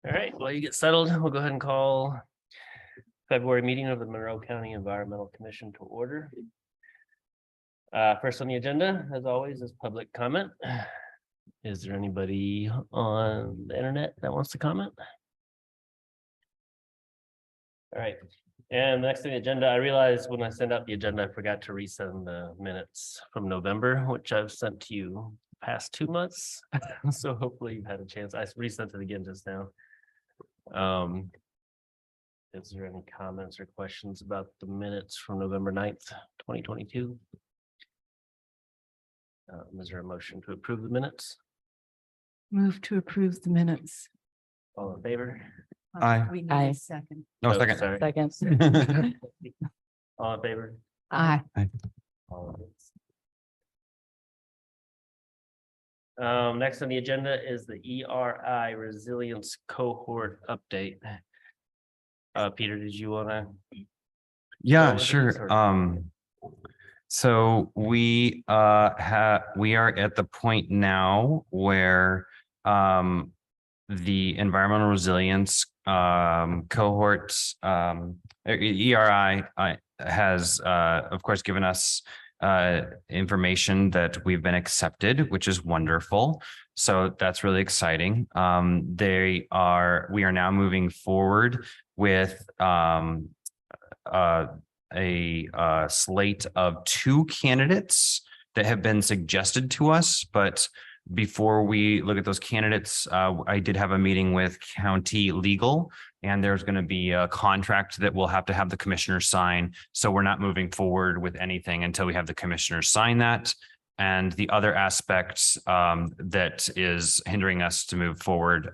All right, while you get settled, we'll go ahead and call February meeting of the Monroe County Environmental Commission to order. First on the agenda, as always, is public comment. Is there anybody on the internet that wants to comment? All right, and next on the agenda, I realized when I sent out the agenda, I forgot to resend the minutes from November, which I've sent to you past 2 months. So hopefully you've had a chance. I resent it again just now. Is there any comments or questions about the minutes from November 9th, 2022? Is there a motion to approve the minutes? Move to approve the minutes. All in favor? Aye. We need Aye. a second. No, Oh, second. sorry. Second. All in favor? Aye. All against. Next on the agenda is the ERI Resilience Cohort Update. Peter, did you want to? Yeah, over these, sure. or- So we are at the point now where the environmental resilience cohorts ERI has of course given us information that we've been accepted, which is wonderful. So that's really exciting. We are now moving forward with a slate of 2 candidates that have been suggested to us. But before we look at those candidates, I did have a meeting with county legal, and there's going to be a contract that we'll have to have the commissioners sign. So we're not moving forward with anything until we have the commissioners sign that. And the other aspect that is hindering us to move forward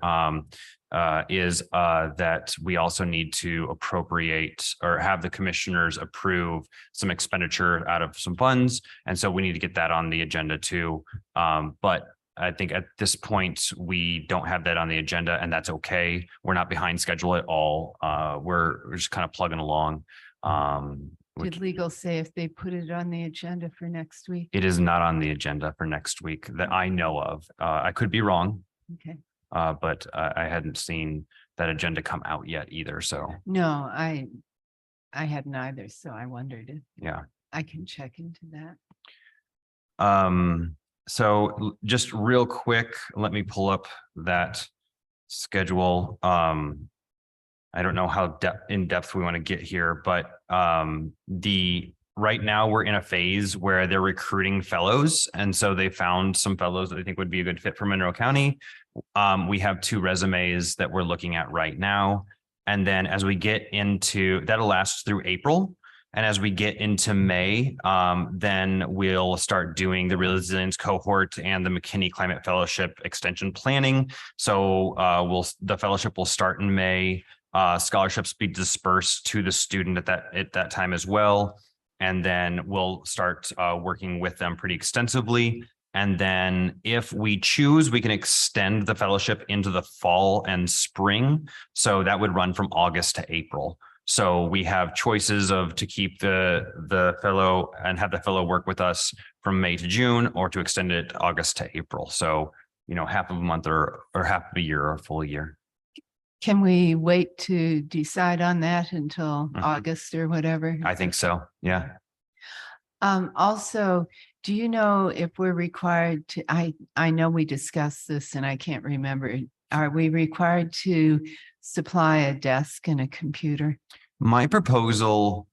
is that we also need to appropriate or have the commissioners approve some expenditure out of some funds. And so we need to get that on the agenda too. But I think at this point, we don't have that on the agenda, and that's okay. We're not behind schedule at all. We're just kind of plugging along. Did legal say if they put it on the agenda for next week? It is not on the agenda for next week that I know of. I could be wrong. Okay. But I hadn't seen that agenda come out yet either. So, No, I hadn't either, so I wondered if yeah. I can check into that. So just real quick, let me pull up that schedule. I don't know how in depth we want to get here, but right now we're in a phase where they're recruiting fellows. And so they found some fellows that I think would be a good fit for Monroe County. We have 2 resumes that we're looking at right now. And then as we get into, that'll last through April. And as we get into May, then we'll start doing the resilience cohort and the McKinney Climate Fellowship extension planning. So the fellowship will start in May. Scholarships be dispersed to the student at that time as well. And then we'll start working with them pretty extensively. And then if we choose, we can extend the fellowship into the fall and spring. So that would run from August to April. So we have choices to keep the fellow and have the fellow work with us from May to June, or to extend it August to April. So, half of a month or half of a year or a full year. Can we wait to decide on that until Mhm. August or whatever? I think so. Yeah. Also, do you know if we're required to, I know we discussed this and I can't remember. Are we required to supply a desk and a computer? My proposal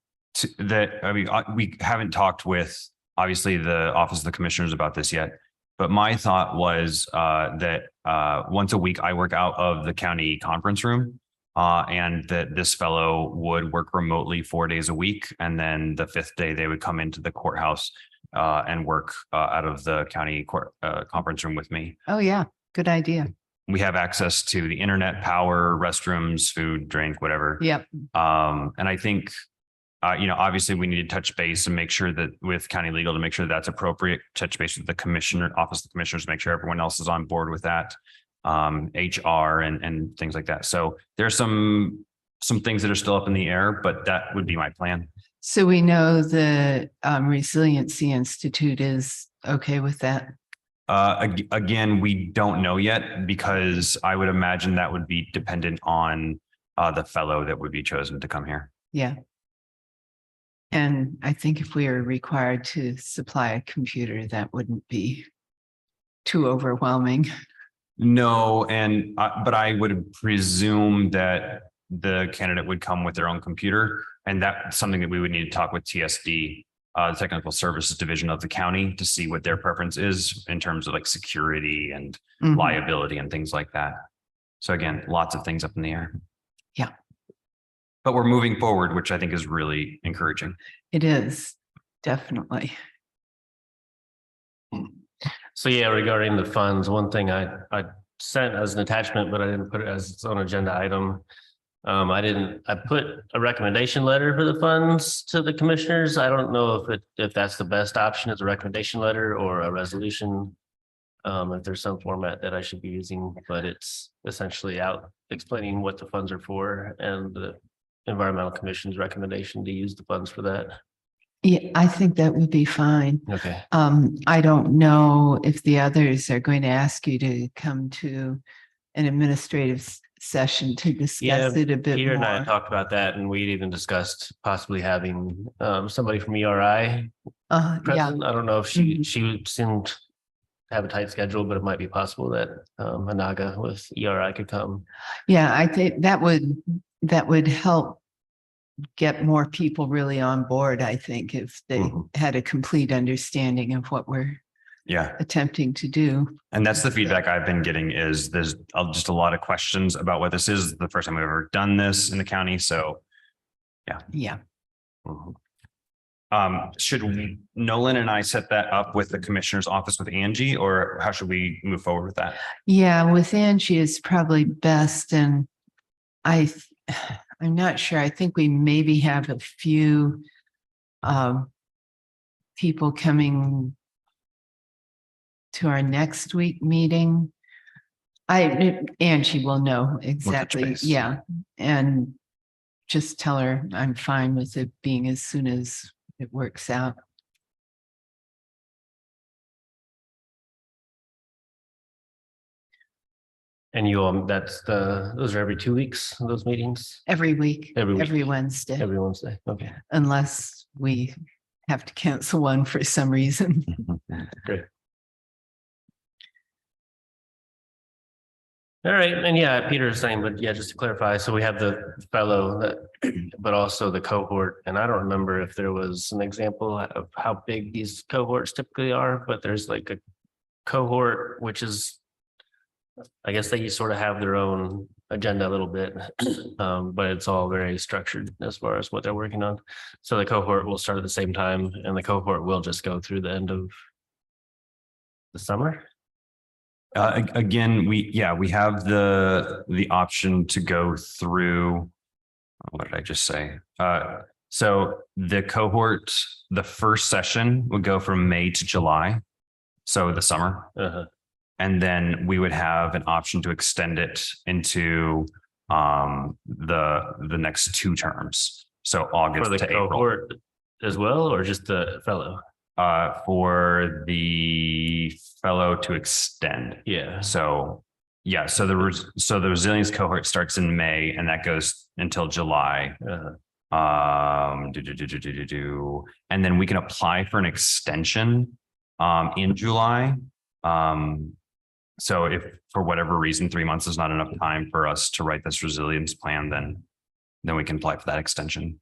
we haven't talked with obviously the Office of the Commissioners about this yet, but my thought was that once a week I work out of the county conference room, and that this fellow would work remotely 4 days a week, and then the 5th day they would come into the courthouse and work out of the county court conference room with me. Oh, yeah, good idea. We have access to the internet, power, restrooms, food, drink, whatever. Yep. And I think, obviously we need to touch base and make sure that with county legal to make sure that's appropriate, touch base with the commissioner, Office of the Commissioners, make sure everyone else is on board with that, HR and things like that. So there's some things that are still up in the air, but that would be my plan. So we know the Resiliency Institute is okay with that. Again, we don't know yet because I would imagine that would be dependent on the fellow that would be chosen to come here. Yeah. And I think if we are required to supply a computer, that wouldn't be too overwhelming. No, and but I would presume that the candidate would come with their own computer, and that's something that we would need to talk with TSD, the Technical Services Division of the county, to see what their preference is in terms of like security and Mhm. liability and things like that. So again, lots of things up in the air. Yeah. But we're moving forward, which I think is really encouraging. It is, definitely. So yeah, regarding the funds, one thing I sent as an attachment, but I didn't put it as its own agenda item. I put a recommendation letter for the funds to the commissioners. I don't know if that's the best option as a recommendation letter or a resolution. If there's some format that I should be using, but it's essentially out explaining what the funds are for and the environmental commission's recommendation to use the funds for that. Yeah, I think that would be fine. Okay. I don't know if the others are going to ask you to come to an administrative session to discuss it a bit Peter and I more. talked about that, and we'd even discussed possibly having somebody from ERI Yeah, present. I don't know if she Mhm. seemed to have a tight schedule, but it might be possible that Anaga with ERI could come. yeah, I think that would help get more people really on board, I think, if they Mhm. had a complete understanding of what we're Yeah. attempting to do. And that's the feedback I've been getting is there's just a lot of questions about what this is. The first time we've ever done this in the county. So Yeah. Mhm. should Nolan and I set that up with the commissioner's office with Angie, or how should we move forward with that? Yeah, with Angie is probably best. And I'm not sure. I think we maybe have a few people coming to our next week meeting. Angie will know exactly. base. Yeah. And just tell her I'm fine with it being as soon as it works out. And those are every 2 weeks, those meetings, Every week, Every week. every Wednesday, every Wednesday. Okay. unless we have to cancel one for some reason. Great. All right, and yeah, Peter's saying, but yeah, just to clarify, so we have the fellow that, but also the cohort, and I don't remember if there was an example of how big these cohorts typically are, but there's like a cohort, which is, I guess they sort of have their own agenda a little bit, but it's all very structured as far as what they're working on. So the cohort will start at the same time, and the cohort will just go through the end of the summer. Again, we have the option to go through. What did I just say? So the cohort, the first session would go from May to July. So the summer. Uh-huh. And then we would have an option to extend it into the next 2 terms. So August For the to April. cohort as well, or just the fellow? For the fellow to extend. Yeah. So yeah, so the resilience cohort starts in May and that goes until July. And then we can apply for an extension in July. So if for whatever reason 3 months is not enough time for us to write this resilience plan, then we can apply for that extension.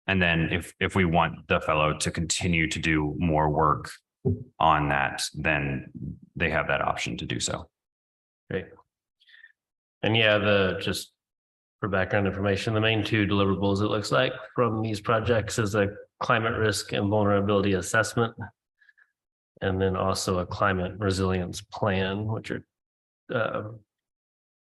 And then if we want the fellow to continue to do more work on that, then they have that option to do so. Great. And yeah, just for background information, the main 2 deliverables it looks like from these projects is a climate risk and vulnerability assessment. And then also a climate resilience plan, which are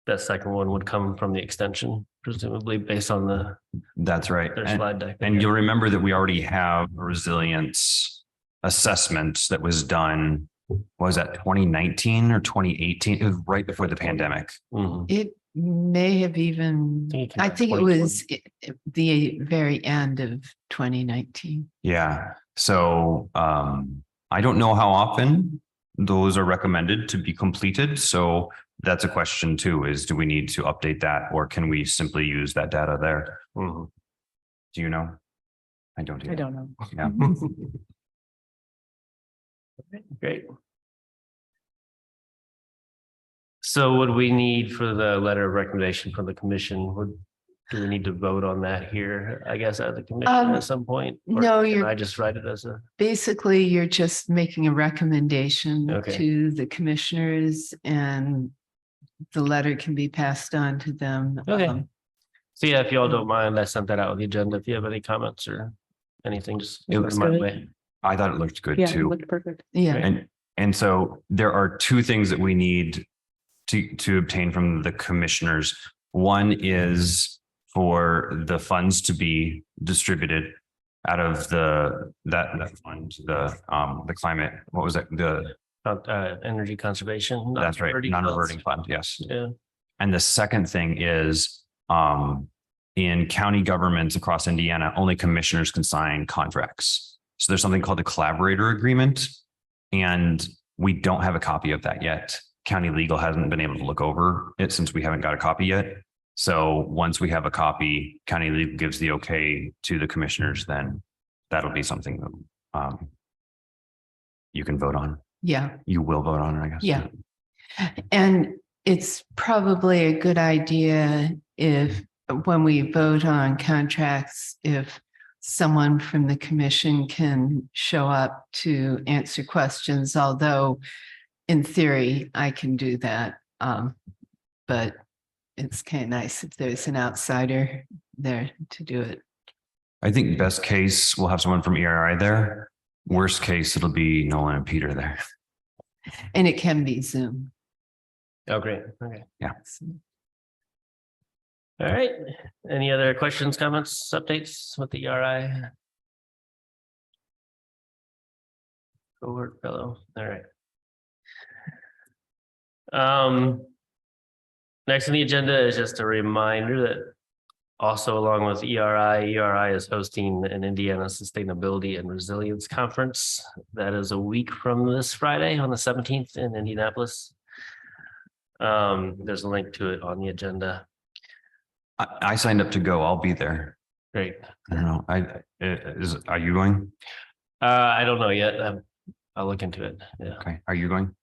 that second one would come from the extension, presumably based on That's right. their slide deck. And you'll remember that we already have a resilience assessment that was done, was that 2019 or 2018? It was right before the pandemic. Mhm. It may have even, I think it was the very end of 2019. Yeah. So I don't know how often those are recommended to be completed. So that's a question too, is do we need to update that or can we simply use that data there? Mhm. Do you know? I don't. I either. don't know. Yeah. Great. So what do we need for the letter of recommendation from the commission? Do we need to vote on that here, I guess, at the commission at some point? Or no, can you're- I just write it as a, Basically, you're just making a recommendation Okay. to the commissioners and the letter can be passed on to them. Okay. So yeah, if you all don't mind, I sent that out with the agenda. If you have any comments or anything, just It send looks them my good. way. I thought it looked good Yeah, it too. looked perfect. Yeah, And so there are two things that we need to obtain from the commissioners. One is for the funds to be distributed out of that fund, the climate, what was it? Energy conservation. That's right, non-reverting non-reverting funds. fund, yes. Yeah, And the second thing is, in county governments across Indiana, only commissioners can sign contracts. So there's something called a collaborator agreement. And we don't have a copy of that yet. County legal hasn't been able to look over it since we haven't got a copy yet. So once we have a copy, county legal gives the okay to the commissioners, then that'll be something that you can vote on. yeah, You will vote on it, I guess. yeah. And it's probably a good idea if, when we vote on contracts, if someone from the commission can show up to answer questions, although in theory, I can do that. But it's kind of nice if there's an outsider there to do it. I think best case, we'll have someone from ERI there. Worst case, it'll be Nolan and Peter there. And it can be Zoom. oh, great, okay. So, All right, any other questions, comments, updates with the ERI? Cohort fellow, all right. Next on the agenda is just a reminder that also along with ERI is hosting an Indiana Sustainability and Resilience Conference. That is a week from this Friday on the 17th in Indianapolis. There's a link to it on the agenda. I signed up to go. I'll be there. Great. I don't know. Are you going? I don't know yet. I'll look into it. Yeah, Okay. Are you going?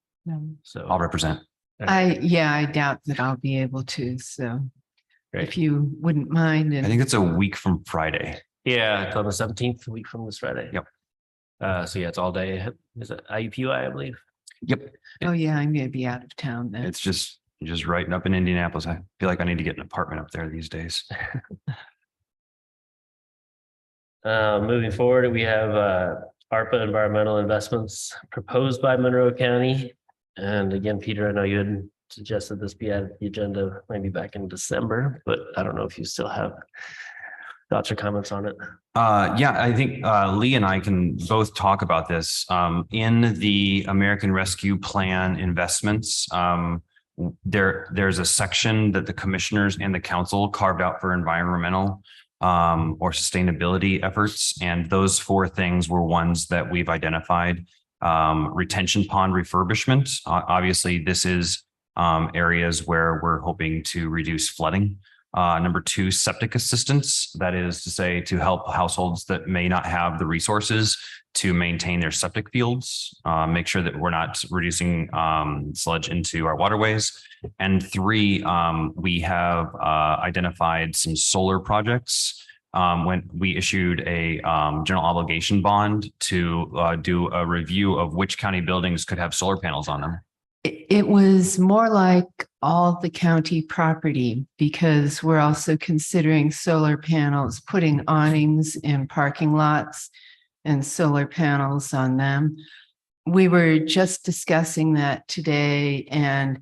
so. I'll represent. I doubt that I'll be able to, so Great. if you wouldn't mind. I And think it's a week from Friday. Yeah, it's on the 17th, a week from this Friday. Yep. So yeah, it's all day. Is it IUPUI, I believe? Yep. oh yeah, I'm gonna be out of town then. It's just right up in Indianapolis. I feel like I need to get an apartment up there these days. Moving forward, we have ARPA environmental investments proposed by Monroe County. And again, Peter, I know you had suggested this be added to the agenda maybe back in December, but I don't know if you still have thoughts or comments on it. Yeah, I think Lee and I can both talk about this. In the American Rescue Plan investments, there's a section that the commissioners and the council carved out for environmental or sustainability efforts. And those four things were ones that we've identified. Retention pond refurbishment. Obviously, this is areas where we're hoping to reduce flooding. Number two, septic assistance. That is to say, to help households that may not have the resources to maintain their septic fields, make sure that we're not reducing sludge into our waterways. And three, we have identified some solar projects. When we issued a general obligation bond to do a review of which county buildings could have solar panels on them. It was more like all the county property because we're also considering solar panels, putting awnings in parking lots and solar panels on them. We were just discussing that today and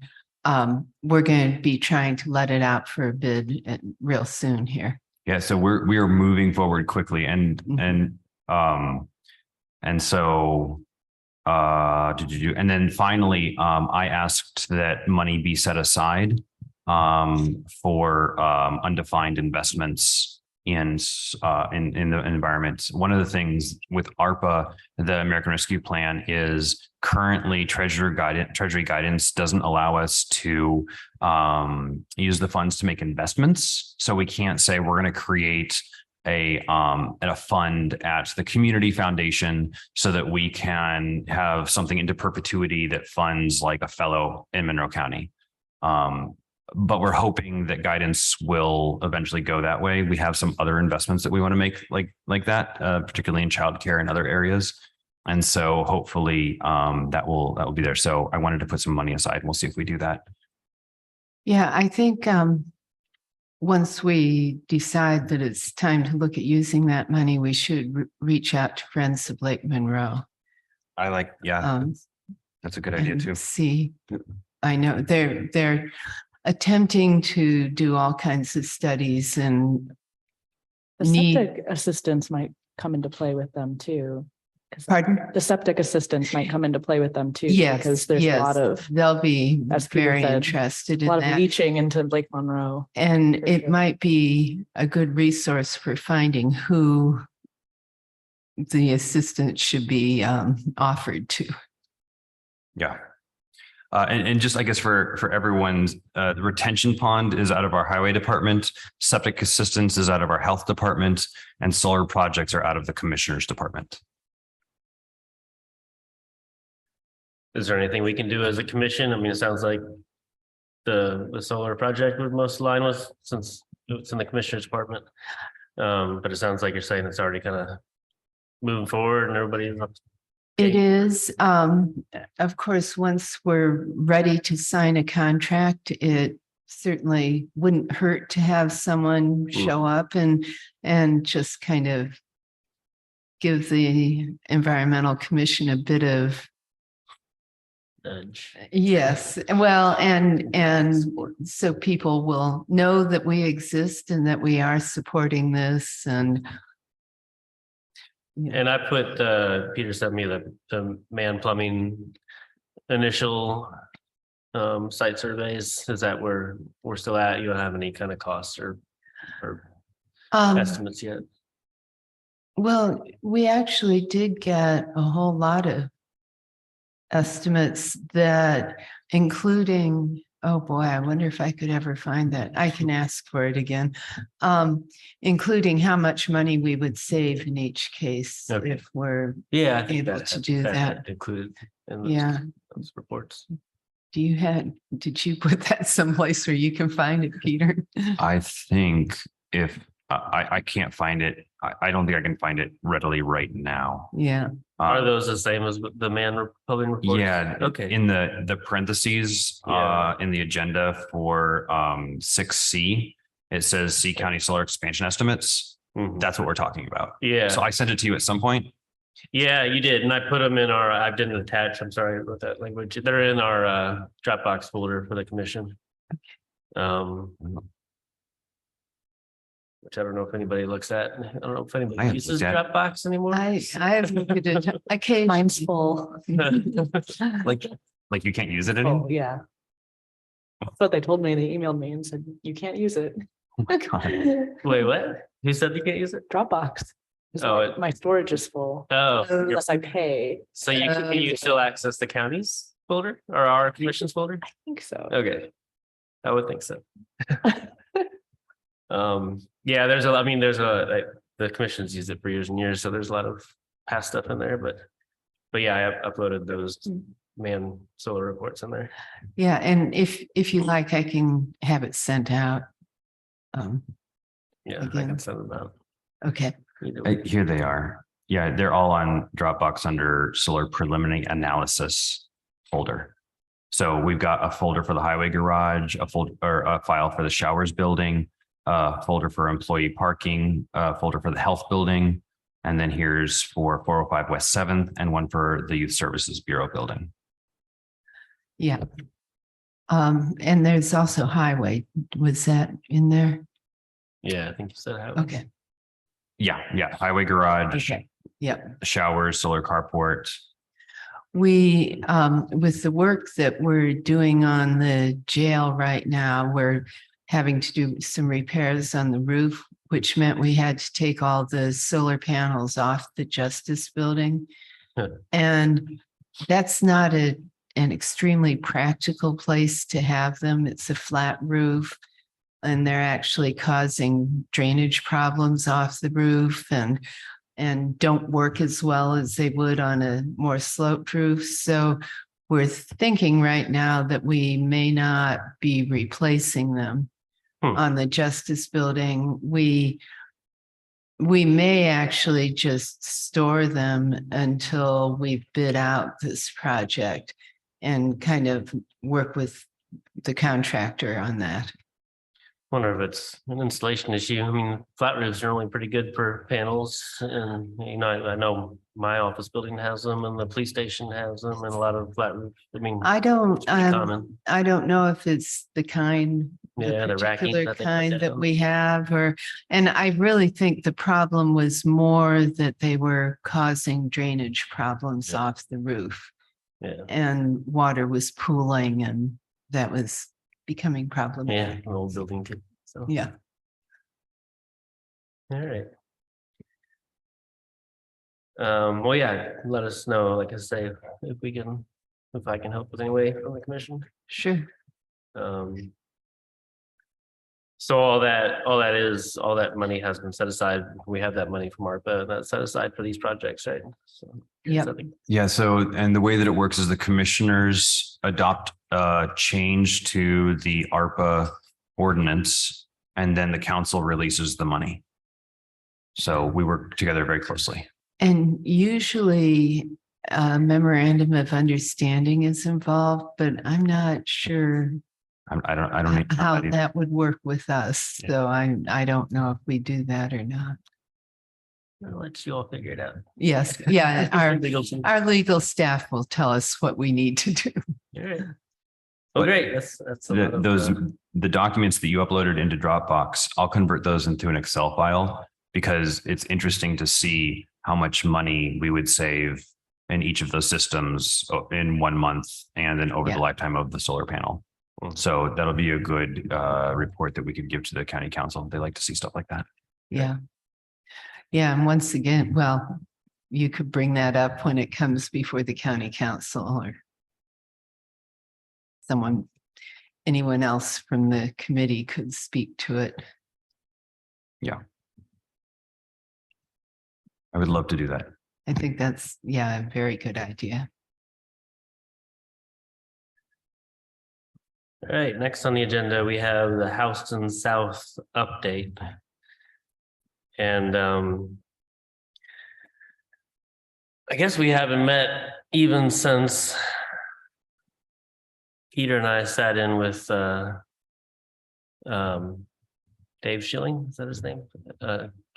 we're going to be trying to let it out for a bid real soon here. Yeah, so we are moving forward quickly and so and then finally, I asked that money be set aside for undefined investments in the environment. One of the things with ARPA, the American Rescue Plan, is currently Treasury guidance doesn't allow us to use the funds to make investments. So we can't say we're going to create a fund at the community foundation so that we can have something into perpetuity that funds like a fellow in Monroe County. But we're hoping that guidance will eventually go that way. We have some other investments that we want to make like that, particularly in childcare and other areas. And so hopefully that will be there. So I wanted to put some money aside. We'll see if we do that. Yeah, I think once we decide that it's time to look at using that money, we should reach out to Friends of Lake Monroe. That's a good idea and too. See, I know they're attempting to do all kinds of studies and The septic assistance might come into play with them too. 'Cause Pardon? The septic assistance might come into play with them too. Yes, Because there's a lot of they'll be as Peter very said, interested a in lot of that. leaching into Lake Monroe. And for it sure. might be a good resource for finding who the assistance should be offered to. Yeah. And just, I guess, for everyone's, the retention pond is out of our highway department, septic assistance is out of our health department, and solar projects are out of the commissioner's department. Is there anything we can do as a commission? I mean, it sounds like the solar project would most align with, since it's in the commissioner's department. But it sounds like you're saying it's already kind of moving forward and everybody. It is, of course, once we're ready to sign a contract, it certainly wouldn't hurt to have someone show up and just kind of give the Environmental Commission a bit of, yes, well, and so people will know that we exist and that we are supporting this and. And I put, Peter sent me the Man Plumbing initial site surveys. Is that where we're still at? You don't have any kind of costs or estimates yet? Well, we actually did get a whole lot of estimates that including, oh boy, I wonder if I could ever find that. I can ask for it again. Including how much money we would save in each case Okay. if we're Yeah, I think able to do that. included in those reports. Did you put that someplace where you can find it, Peter? I think if I can't find it, I don't think I can find it readily right now. Yeah, Are those the same as the Man Plumbing report? Yeah. Okay. In the parentheses, Yeah. in the agenda for 6C, it says C County solar expansion estimates. Mhm. That's what we're talking about. Yeah. So I sent it to you at some point. Yeah, you did. And I put them in our, I didn't attach, I'm sorry about that language. They're in our Dropbox folder for the commission. Which I don't know if anybody looks at. I don't know if I anybody haven't uses looked at Dropbox anymore. I have looked at it occasionally. Mine's full. Like you can't use it anymore. Oh, yeah. That's what they told me. They emailed me and said, you can't use it. Oh my God. Wait, what? Who said you can't use it? Dropbox. 'Cause Oh, my storage is full Oh, you're- unless I pay. so you still access the county's folder or our commission's folder? I think so. Okay. I would think so. Yeah, there's the commission's used it for years and years, so there's a lot of past stuff in there, but yeah, I have uploaded those Man solar reports in there. Yeah, and if you like, I can have it sent out. Yeah, I Again. can send them out. Okay, Either way. Here they are. Yeah, they're all on Dropbox under solar preliminary analysis folder. So we've got a folder for the highway garage, a file for the showers building, a folder for employee parking, a folder for the health building. And then here's for 405 West 7th and one for the Youth Services Bureau building. yeah. And there's also highway. Was that in there? Yeah, I think you said how. Okay, Yeah. Highway garage, okay, yep. showers, solar carport. We, with the work that we're doing on the jail right now, we're having to do some repairs on the roof. which meant we had to take all the solar panels off the Justice Building. Huh. And that's not an extremely practical place to have them. It's a flat roof. And they're actually causing drainage problems off the roof and don't work as well as they would on a more sloped roof. So we're thinking right now that we may not be replacing them on the Justice Building. We may actually just store them until we bid out this project and kind of work with the contractor on that. Wonder if it's an installation issue. I mean, flat roofs are only pretty good for panels, and I know my office building has them, and the police station has them, and a lot of flat roofs. I mean, I don't, it's pretty common. I don't know if it's the kind, Yeah, the the racking particular that they put kind that down. we have, and I really think the problem was more that they were causing drainage problems Yeah. off the roof Yeah, and water was pooling and that was becoming yeah, problematic. an old building too. So, Yeah. all right. Well, yeah, let us know, like I say, if I can help with any way from the commission. Sure. So all that money has been set aside. We have that money from ARPA that's set aside for these projects, right? So. Yep. I think- Yeah, so, and the way that it works is the commissioners adopt a change to the ARPA ordinance, and then the council releases the money. So we work together very closely. And usually a memorandum of understanding is involved, but I'm not sure I don't even know how that either. that would work with us. Yeah. So I don't know if we do that or not. I'll let you all figure it out. Yes, yeah, Legal team. our legal staff will tell us what we need to do. All right. Well, great. That's a lot of, The documents that you uploaded into Dropbox, I'll convert those into an Excel file because it's interesting to see how much money we would save in each of those systems in 1 month and then over the Yeah. lifetime of the solar panel. So that'll be a good report that we could give to the county council. They like to see stuff like that. Yeah. Yeah, and once again, well, you could bring that up when it comes before the county council or anyone else from the committee could speak to it. I would love to do that. I think that's, yeah, a very good idea. all right, next on the agenda, we have the Houston South update. And I guess we haven't met even since Peter and I sat in with Dave Schilling, is that his name?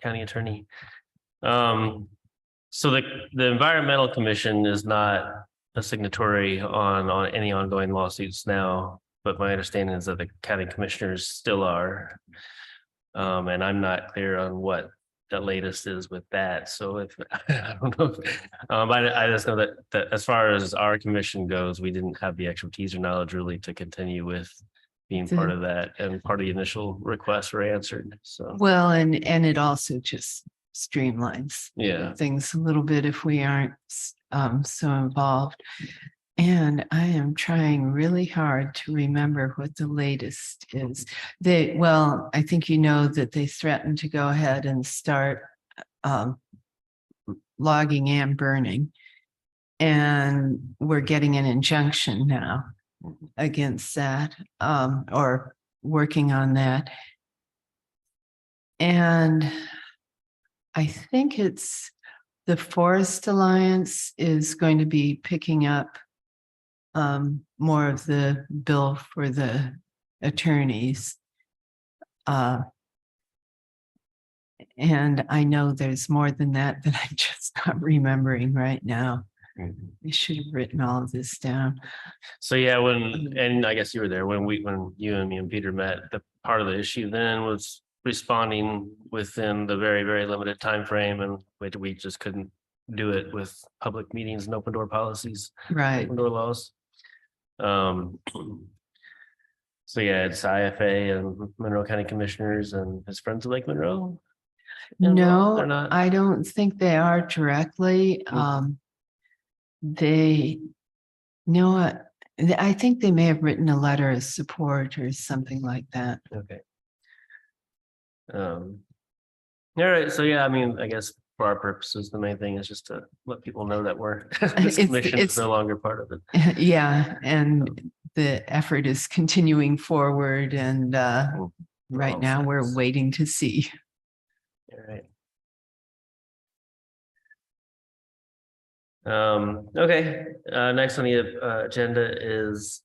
County attorney. So the Environmental Commission is not a signatory on any ongoing lawsuits now, but my understanding is that the county commissioners still are. And I'm not clear on what the latest is with that. So if I don't know, I just know that as far as our commission goes, we didn't have the expertise or knowledge really to continue with being part of that, and part of the initial requests were answered. So Well, and it also just streamlines yeah, things a little bit if we aren't so involved. And I am trying really hard to remember what the latest is. I think you know that they threatened to go ahead and start logging and burning. And we're getting an injunction now against that, or working on that. And I think it's the Forest Alliance is going to be picking up more of the bill for the attorneys. And I know there's more than that that I'm just not remembering right now. I should have written all of this down. so yeah, and I guess you were there when you and me and Peter met. The part of the issue then was responding within the very, very limited time frame, and we just couldn't do it with public meetings and open door policies, Right. open door laws. So yeah, it's IFA and Monroe County Commissioners and his friends of Lake Monroe. involved? They're No, not. I don't think they are directly. Mhm. They, no, I think they may have written a letter of support or something like that. Okay. All right, so yeah, I mean, I guess for our purposes, the main thing is just to let people know that we're, this commission is it's- no longer part of it. Yeah, and the effort is continuing forward and right all now we're sides. waiting to see. All right. Okay, next on the agenda is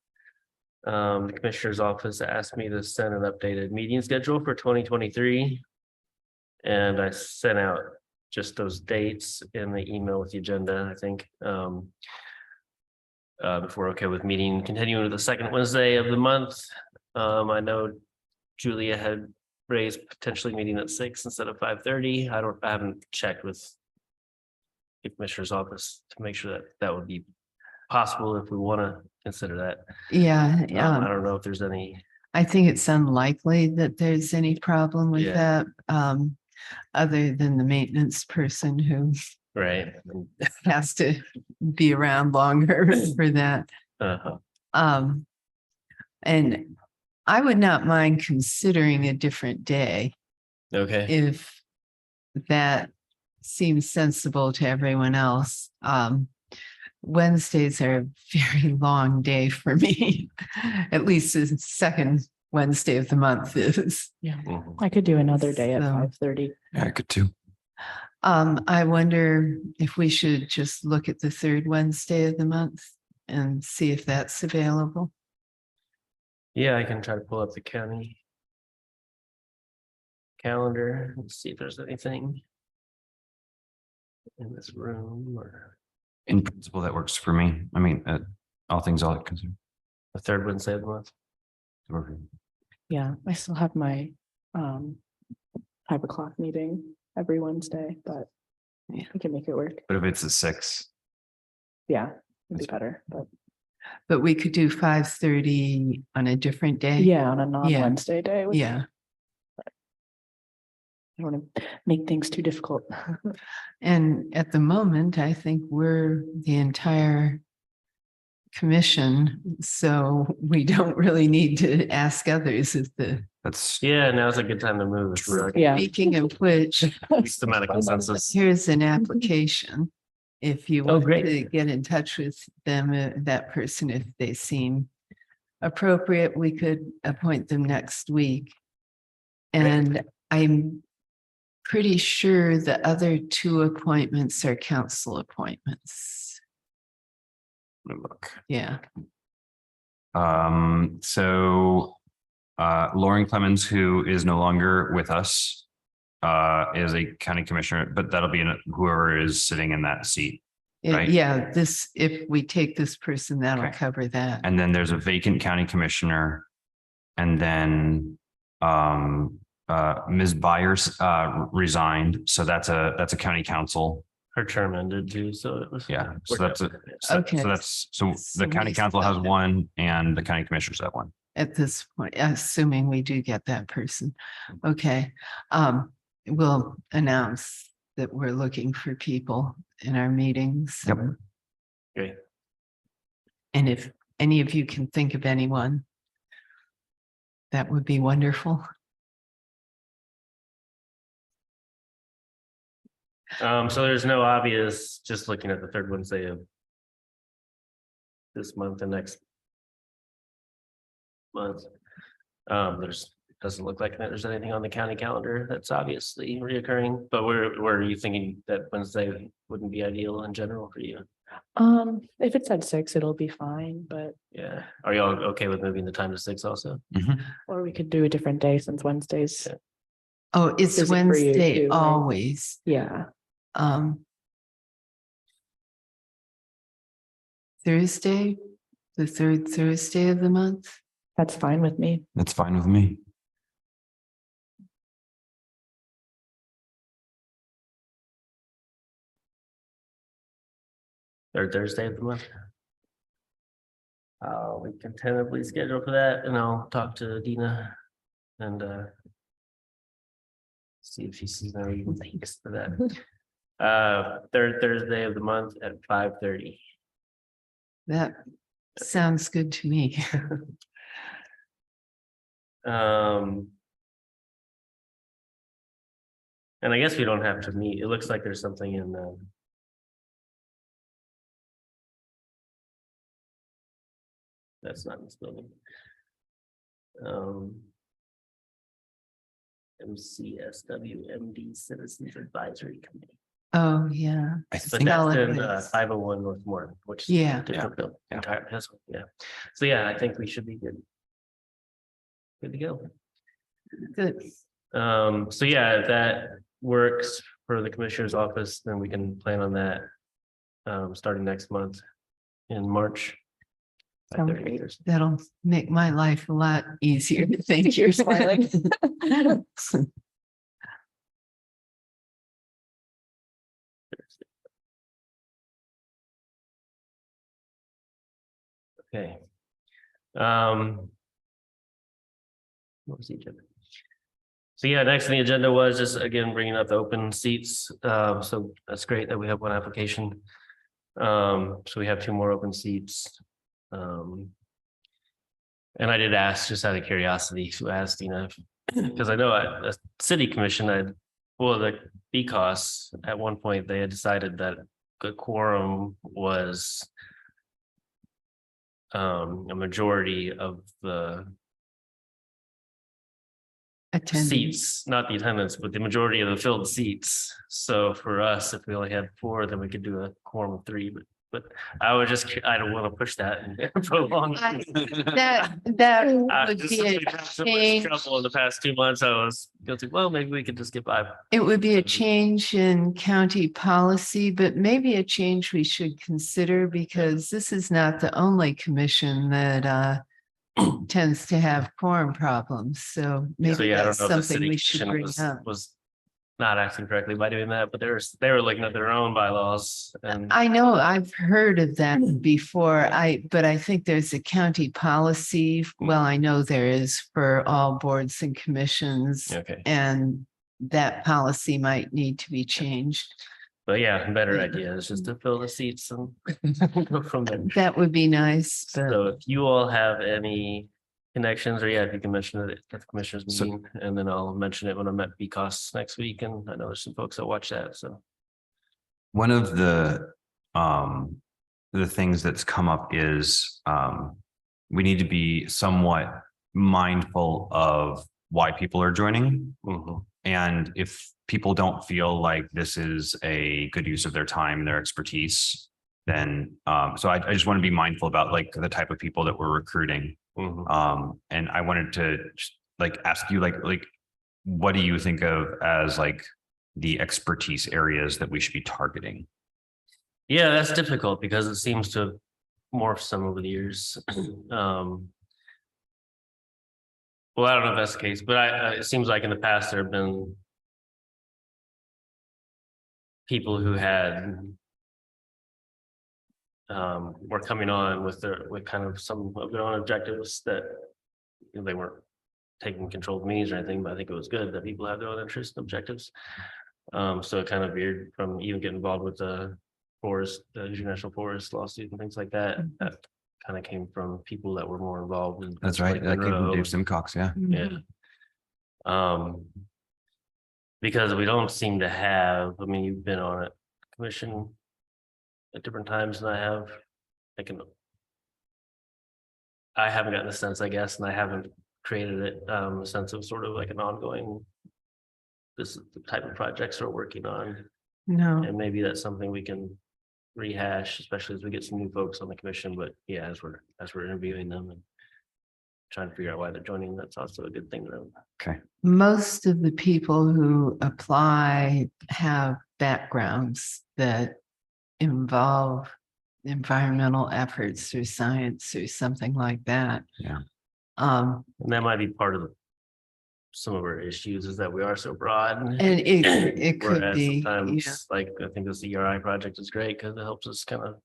the Commissioner's Office asked me to send an updated meeting schedule for 2023. And I sent out just those dates in the email with the agenda, I think. If we're okay with meeting, continuing with the second Wednesday of the month. I know Julia had raised potentially meeting at 6 instead of 5:30. I haven't checked with the Commissioner's Office to make sure that that would be possible if we want to consider that. Yeah, I don't know if there's any. I think it's unlikely that there's any problem with Yeah. that. Other than the maintenance person who Right. has to be around longer for that. Uh-huh. And I would not mind considering a different day Okay. if that seems sensible to everyone else. Wednesdays are a very long day for me. At least the second Wednesday of the month is. Yeah, Mhm. I could do another day at So- 5:30. Yeah, I could too. I wonder if we should just look at the third Wednesday of the month and see if that's available. Yeah, I can try to pull up the county calendar and see if there's anything in this room or In principle, that works for me. I mean, all things all considered. the third Wednesday of the month. Yeah, I still have my 5 o'clock meeting every Wednesday, but Yeah. we can make it work. But if it's at 6, Yeah, it'd be better, but But we could do 5:30 on a different day. yeah, on a non-Wednesday day. Yeah, I don't want to make things too difficult. and at the moment, I think we're the entire commission, so we don't really need to ask others if the, that's Yeah, now's a good time to move. It's like Yeah. speaking of which, systematic consensus. here's an application. If you Oh, want great. to get in touch with them, that person, if they seem appropriate, we could appoint them next week. And I'm pretty sure the other two appointments are council appointments. let me look. Yeah, So Lauren Clemens, who is no longer with us, is a county commissioner, but that'll be whoever is sitting in that seat. Right. Yeah, this, if we take this person, that'll Okay. cover that. And then there's a vacant county commissioner. And then Ms. Byers resigned. So that's a county council. Her term ended too, so it was. Yeah. So worked that's out. Okay. So that's, so So the county we council has still have- one and the county commissioners have one. At this point, assuming we do get that person. Okay, we'll announce that we're looking for people in our meetings. Yep. Great. And if any of you can think of anyone, that would be wonderful. So there's no obvious, just looking at the third Wednesday of this month and next month. Doesn't look like there's anything on the county calendar that's obviously reoccurring, but where are you thinking that Wednesday wouldn't be ideal in general for you? If it's at 6, it'll be fine, but, Yeah, are you all okay with moving the time to 6 also? or we could do a different day since Wednesdays. Yeah. Oh, it's Busy for you Wednesday too, right? always. Yeah, Thursday, the third Thursday of the month. that's fine with me. That's fine with me. Third Thursday of the month? We can tentatively schedule for that and I'll talk to Dina and see if she sees any things for that. Third Thursday of the month at 5:30. That sounds good to me. And I guess we don't have to meet. It looks like there's something in that's not in this building. MCSWMD Citizens Advisory Committee. Oh, yeah. I But think that's Solid in waste. 501 North Morton, which is Yeah. a different building. Yeah. Entire, this one, yeah. So yeah, I think we should be good. Good to go. Good. So yeah, if that works for the commissioner's office, then we can plan on that. Starting next month in March. Sounds 5:30 great. Thursday. That'll make my life a lot easier. Thank You're you. smiling. Okay. What was the agenda? So yeah, next on the agenda was just again bringing up the open seats. So that's great that we have one application. So we have 2 more open seats. And I did ask, just out of curiosity, to ask, because I know at the city commission, the BCOS, at one point, they had decided that the quorum was a majority of the Attendance. seats, not the attendance, but the majority of the filled seats. So for us, if we only had 4, then we could do a quorum of 3, but I was just, I don't want to push that and prolong. That would Just be since a we've had so much change. trouble in the past 2 months, I was guilty, well, maybe we could just get by. It would be a change in county policy, but maybe a change we should consider because this is not the only commission that tends to have quorum problems. So So maybe yeah, I that's don't know if the something city we should commission bring up. was not acting correctly by doing that, but they were looking at their own bylaws and. I know I've heard of that before. But I think there's a county policy. Well, I know there is for all boards and commissions, Okay, and that policy might need to be changed. but yeah, better idea is just to fill the seats and go from there. That would be nice, but So if you all have any connections, or yeah, if you can mention it at the commissioners So- meeting, and then I'll mention it when I'm at BCOS next week, and I know there's some folks that watch that, so. one of the things that's come up is we need to be somewhat mindful of why people are joining. And if people don't feel like this is a good use of their time, their expertise, then so I just want to be mindful about like the type of people that we're recruiting. And I wanted to like ask you, like, what do you think of as like the expertise areas that we should be targeting? Yeah, that's difficult because it seems to morph some over the years. Well, I don't know if that's the case, but it seems like in the past there have been people who had were coming on with kind of some of their own objectives that they weren't taking control of meetings or anything, but I think it was good that people have their own interests and objectives. So it kind of veered from even getting involved with the national forest lawsuit and things like that. That kind of came from people that were more involved in. That's right. That came from Dave Simcox, yeah. Yeah. Because we don't seem to have, I mean, you've been on a commission at different times than I have. I haven't gotten a sense, I guess, and I haven't created it, a sense of sort of like an ongoing, this is the type of projects we're working on. no. And maybe that's something we can rehash, especially as we get some new folks on the commission, but yeah, as we're interviewing them and trying to figure out why they're joining, that's also a good thing. Most of the people who apply have backgrounds that involve environmental efforts or science or something like that. Yeah. And that might be part of some of our issues is that we are so broad. And it could Whereas be, sometimes, like, I think the CRI project is great because it helps us kind of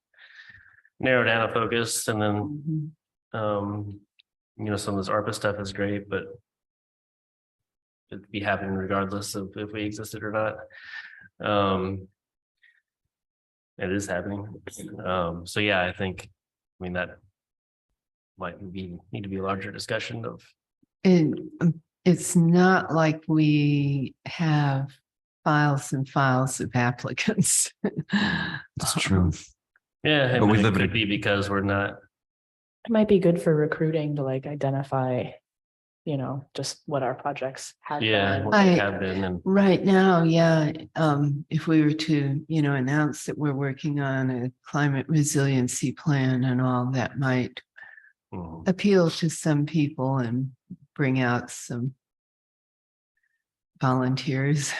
narrow down a focus, and then Mhm. Some of this ARPA stuff is great, but it'd be happening regardless of if we existed or not. It is happening. So yeah, I mean, that might need to be a larger discussion of, It's not like we have files and files of applicants. That's true. yeah, But we it live in could a- be because we're not, It might be good for recruiting to like identify, just what our projects have yeah, been. what they have been, and Right now, yeah, if we were to, announce that we're working on a climate resiliency plan and all, that might mhm. appeal to some people and bring out some volunteers.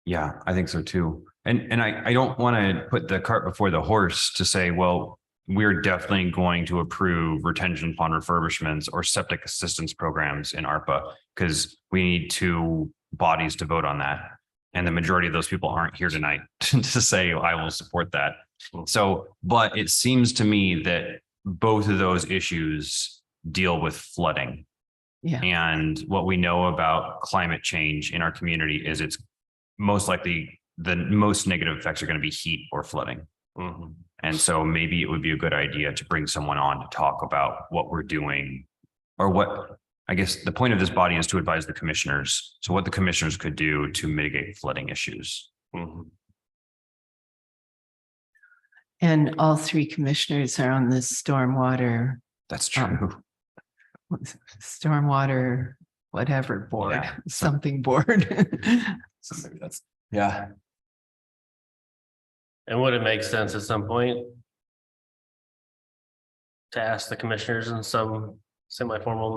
Yeah, I think so too. And I don't want to put the cart before the horse to say, well, we're definitely going to approve retention pond refurbishments or septic assistance programs in ARPA, because we need two bodies to vote on that. And the majority of those people aren't here tonight to say, I will support that. So, but it seems to me that both of those issues deal with flooding. Yeah. And what we know about climate change in our community is it's most likely the most negative effects are going to be heat or flooding. Mhm. And so maybe it would be a good idea to bring someone on to talk about what we're doing, or what, I guess the point of this body is to advise the commissioners. So what the commissioners could do to mitigate flooding issues. Mhm. And all three commissioners are on the stormwater, That's Um, true. stormwater, whatever board, Yeah. something board. So maybe that's, yeah. And would it make sense at some point to ask the commissioners in some semi-formal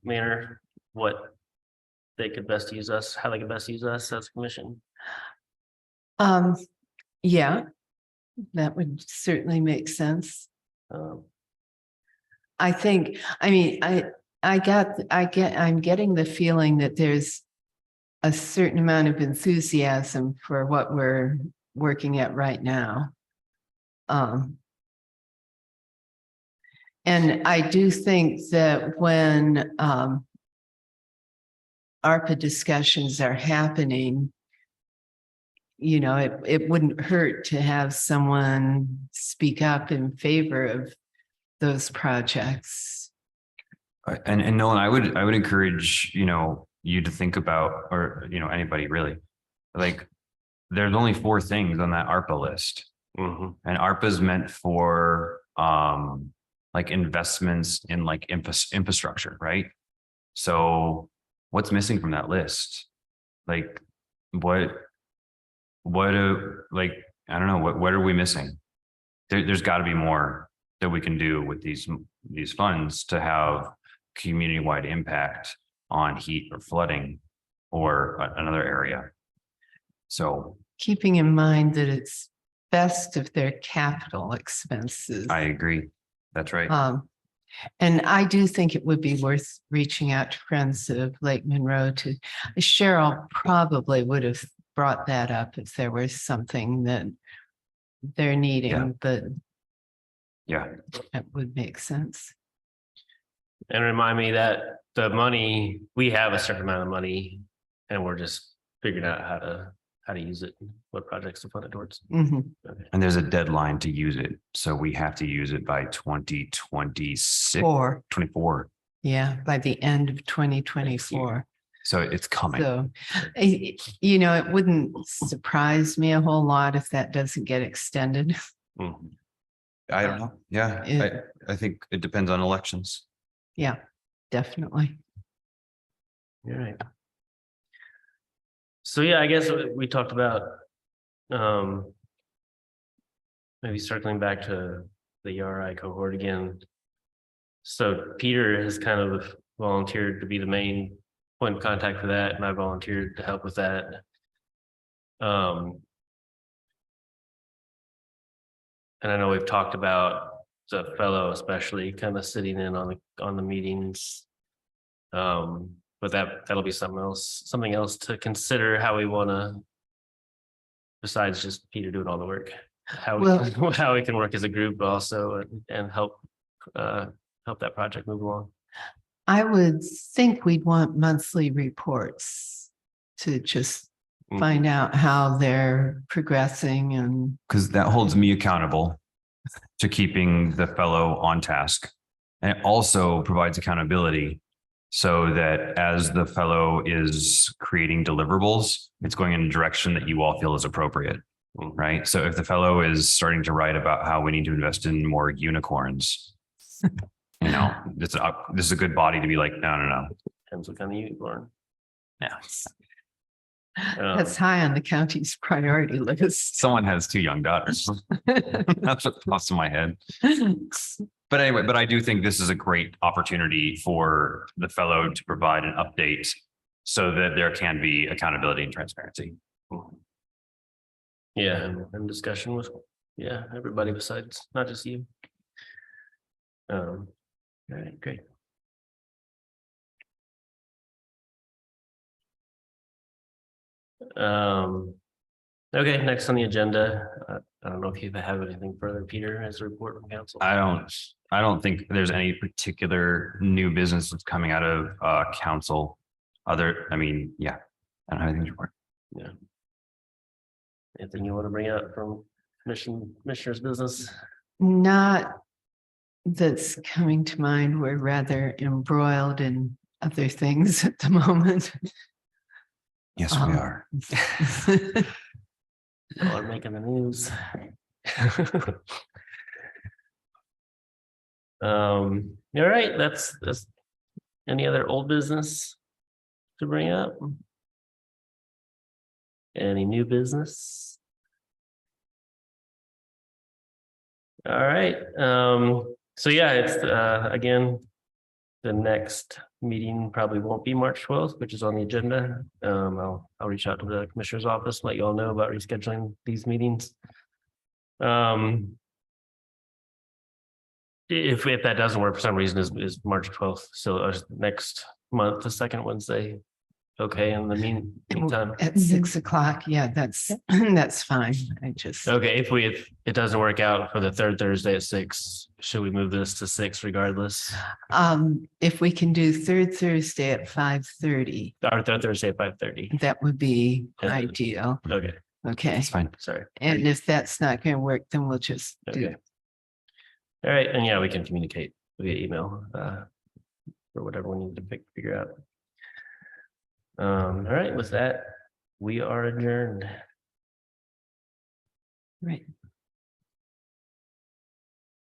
manner what they could best use us, how they could best use us as a commission? Yeah, that would certainly make sense. Um, I'm getting the feeling that there's a certain amount of enthusiasm for what we're working at right now. And I do think that when ARPA discussions are happening, it wouldn't hurt to have someone speak up in favor of those projects. And Nolan, I would encourage, you to think about, or, anybody really, like, there's only 4 things on that ARPA list. mhm. And ARPA is meant for like investments in like infrastructure, right? So what's missing from that list? Like what like, I don't know, what are we missing? There's got to be more that we can do with these funds to have community-wide impact on heat or flooding or another area. So Keeping in mind that it's best if they're capital expenses. I agree. That's right. And I do think it would be worth reaching out to Friends of Lake Monroe to, Cheryl probably would have brought that up if there was something that they're needing, Yeah. but Yeah. that would make sense. And remind me that the money, we have a certain amount of money and we're just figuring out how to use it, what projects to fund it towards. Mhm. Okay. And there's a deadline to use it. So we have to use it by 2026, 24. Yeah, by the end of 2024. So it's coming. So, it wouldn't surprise me a whole lot if that doesn't get extended. Mhm. I don't know. Yeah. It- I think it depends on elections. Yeah, definitely. You're right. So yeah, I guess we talked about maybe circling back to the ERI cohort again. So Peter has kind of volunteered to be the main point of contact for that, and I volunteered to help with that. And I know we've talked about the fellow, especially kind of sitting in on the meetings. But that'll be something else to consider how we want to, besides just Peter doing all the work, how we can work as a group also and help help that project move along. I would think we'd want monthly reports to just find out how they're progressing and Because that holds me accountable to keeping the fellow on task. And it also provides accountability so that as the fellow is creating deliverables, it's going in a direction that you all feel is appropriate, right? So if the fellow is starting to write about how we need to invest in more unicorns, you know, this is a good body to be like, no. Depends what kind of unicorn. Yeah. that's high on the county's priority list. Someone has 2 young daughters. That's what pops in my head. But anyway, but I do think this is a great opportunity for the fellow to provide an update so that there can be accountability and transparency. Yeah, and discussion with, everybody besides, not just you. All right, great. Okay, next on the agenda, I don't know if you have anything further, Peter, as a report from council. I don't think there's any particular new business that's coming out of council. I don't have anything to report. Anything you want to bring out from commissioner's business? Not that's coming to mind. We're rather embroiled in other things at the moment. Yes, we are. Y'all are making the news. All right, that's any other old business to bring up? Any new business? All right, so it's again, the next meeting probably won't be March 12th, which is on the agenda. I'll reach out to the commissioner's office, let you all know about rescheduling these meetings. If that doesn't work for some reason, is March 12th, so next month, the second Wednesday. Okay, in the meantime. At 6 o'clock, that's that's fine. I just Okay, if it doesn't work out for the third Thursday at 6, should we move this to 6 regardless? if we can do third Thursday at 5:30, Or third Thursday at 5:30. that would be Yeah. ideal. Okay, Okay. It's fine. sorry. And if that's not going to work, then we'll just do Okay. All right, and we can communicate via email or whatever we need to figure out. All right, with that, we are adjourned. right.